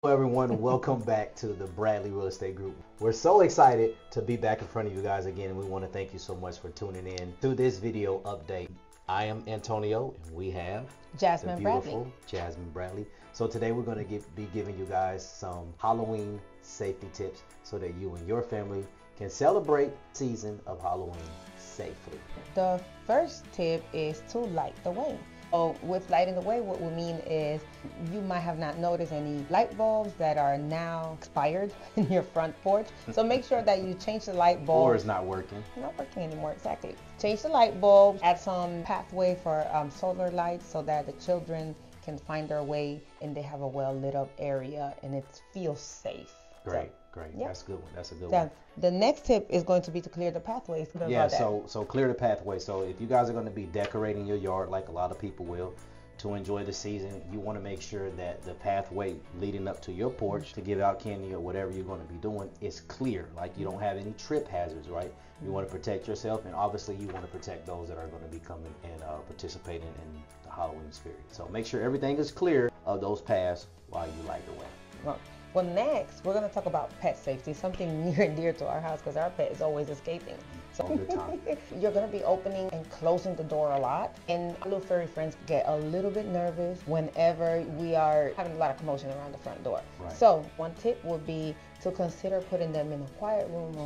Hello everyone, welcome back to the Bradley Real Estate Group. We're so excited to be back in front of you guys again, and we want to thank you so much for tuning in to this video update. I am Antonio, and we have Jasmine the Bradley. beautiful Jasmine Bradley. So today we're going to be giving you guys some Halloween safety tips so that you and your family can celebrate the season of Halloween safely. The first tip is to light the way. So with lighting the way, what we mean is you might have not noticed any light bulbs that are now expired in your front porch. So make sure that you change the light bulb. Or it's not working. Not working anymore, exactly. Change the light bulbs, add some pathway for solar lights so that the children can find their way and they have a well lit up area and it feels safe. Great. Great. Yep. That's a good one. That's a good one. The next tip is going to be to clear the pathways. Yeah, so clear the pathway. So if you guys are going to be decorating your yard like a lot of people will to enjoy the season, you want to make sure that the pathway leading up to your porch to give out candy or whatever you're going to be doing is clear. Like you don't have any trip hazards, right? You want to protect yourself, and obviously you want to protect those that are going to be coming and participating in the Halloween spirit. So make sure everything is clear of those paths while you light the way. Well, next, we're going to talk about pet safety, something near and dear to our house because our pet is always escaping. So you're going to be opening and closing the door a lot. And our little furry friends get a little bit nervous whenever we are having a lot of commotion around the front door. Right. So one tip would be to consider putting them in a quiet room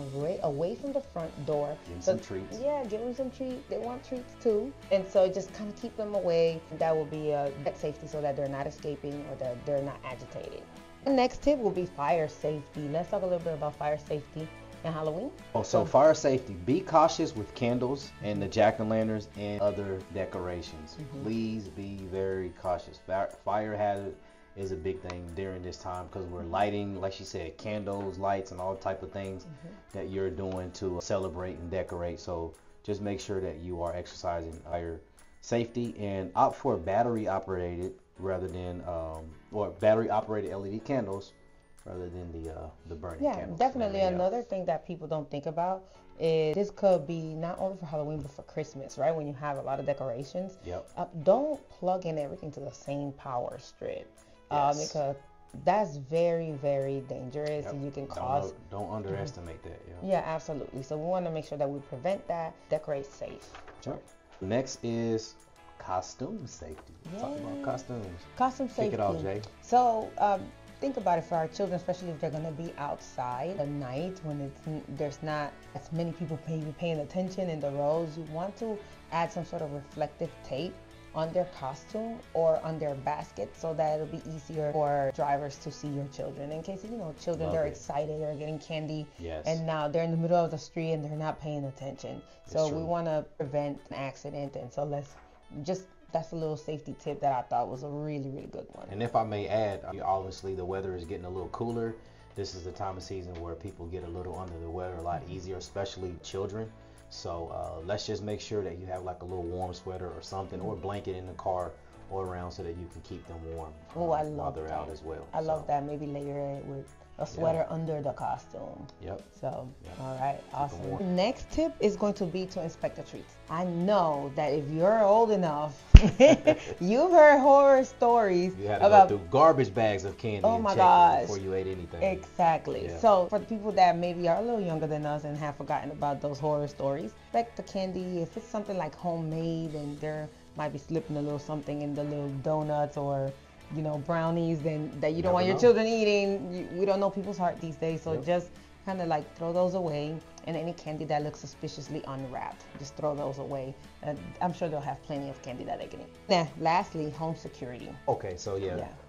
away from the front door. Give them some treats. Yeah, give them some treats. They want treats too. And so just kind of keep them away. That will be pet safety so that they're not escaping or that they're not agitated. The next tip will be fire safety. Let's talk a little bit about fire safety and Halloween. So fire safety, be cautious with candles and the jack-o'-lanterns and other decorations. Please be very cautious. Fire hazard is a big thing during this time because we're lighting, like she said, candles, lights, and all type of things that you're doing to celebrate and decorate. So just make sure that you are exercising fire safety and opt for battery operated rather than or battery operated LED candles rather than the burning candles. Yeah, definitely. Another thing that people don't think about is this could be not only for Halloween but for Christmas, right? When you have a lot of decorations. Yep. Don't plug in everything to the same power strip because that's very, very dangerous and you can cause. Don't underestimate that. Yeah, absolutely. So we want to make sure that we prevent that, decorate safe. Sure. Next is costume safety. Talk about costumes. Costume safety. Kick it off, Jay. So think about it for our children, especially if they're going to be outside at night when there's not as many people paying attention in the rows. You want to add some sort of reflective tape on their costume or on their basket so that it'll be easier for drivers to see your children. In case, children, they're excited, they're getting candy, and now they're in the middle of the street and they're not paying attention. So we want to prevent an accident, and so that's a little safety tip that I thought was a really, really good one. And if I may add, obviously the weather is getting a little cooler. This is the time of season where people get a little under the weather a lot easier, especially children. So let's just make sure that you have like a little warm sweater or something or a blanket in the car or around so that you can keep them warm while they're out as well. I love that. Maybe layer it with a sweater under the costume. So, all right, awesome. Next tip is going to be to inspect the treats. I know that if you're old enough, you've heard horror stories you had to about go through garbage bags of candy and check before you ate anything. Exactly. So for the people that maybe are a little younger than us and have forgotten about those horror stories, inspect the candy. If it's something like homemade and there might be slipping a little something in the little donuts or brownies then that you don't want your children eating. We don't know people's heart these days, so just kind of like throw those away. And any candy that looks suspiciously unwrapped, just throw those away. I'm sure they'll have plenty of candy that they can eat. Now, lastly, home security. Okay, so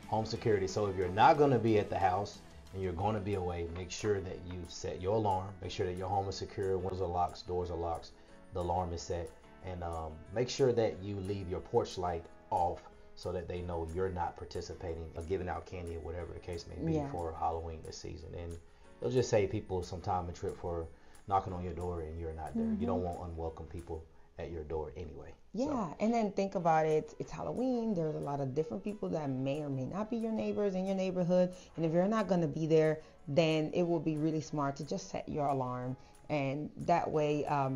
home security. So if you're not going to be at the house and you're going to be away, make sure that you set your alarm. Make sure that your home is secure. Windows are locked, doors are locked, the alarm is set. And make sure that you leave your porch light off so that they know you're not participating or giving out candy or whatever the case may be for Halloween this season. And it'll just save people some time and trip for knocking on your door and you're not there. You don't want unwelcome people at your door anyway. And then think about it. It's Halloween. There's a lot of different people that may or may not be your neighbors in your neighborhood. And if you're not going to be there, then it will be really smart to just set your alarm. And that way, I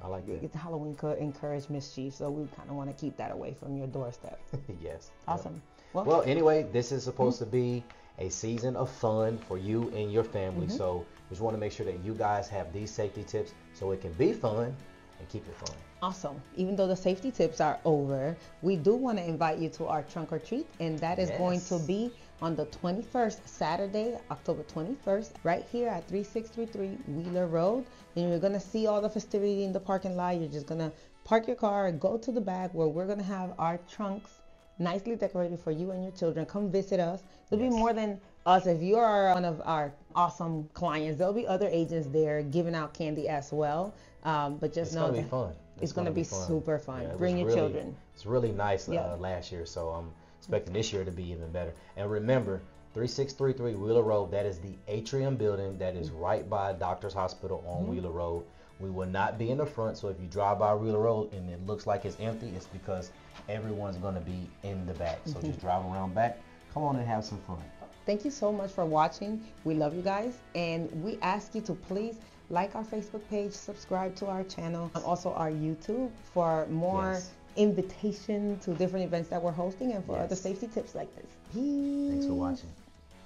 like that. Halloween could encourage mischief. So we kind of want to keep that away from your doorstep. Yes. Awesome. Well, anyway, this is supposed to be a season of fun for you and your family. So we just want to make sure that you guys have these safety tips so it can be fun and keep it fun. Awesome. Even though the safety tips are over, we do want to invite you to our trunk or treat, and that is going to be on the 21st, Saturday, October 21st, right here at 3633 Wheeler Road. And you're going to see all the festivity in the parking lot. You're just going to park your car, go to the back where we're going to have our trunks nicely decorated for you and your children. Come visit us. There'll be more than us. If you are one of our awesome clients, there'll be other agents there giving out candy as well. But just know that it's going to be super fun. Yeah, Bring your children. It's really nice last year, so I'm expecting this year to be even better. And remember, 3633 Wheeler Road, that is the atrium building that is right by Doctor's Hospital on Wheeler Road. We will not be in the front, so if you drive by Wheeler Road and it looks like it's empty, it's because everyone's going to be in the back. So just drive around back. Come on and have some fun. Thank you so much for watching. We love you guys, and we ask you to please like our Facebook page, subscribe to our channel, and also our YouTube for more invitation to different events that we're hosting and for other safety tips like this. Peace. Thanks for watching.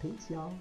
Peace, y'all.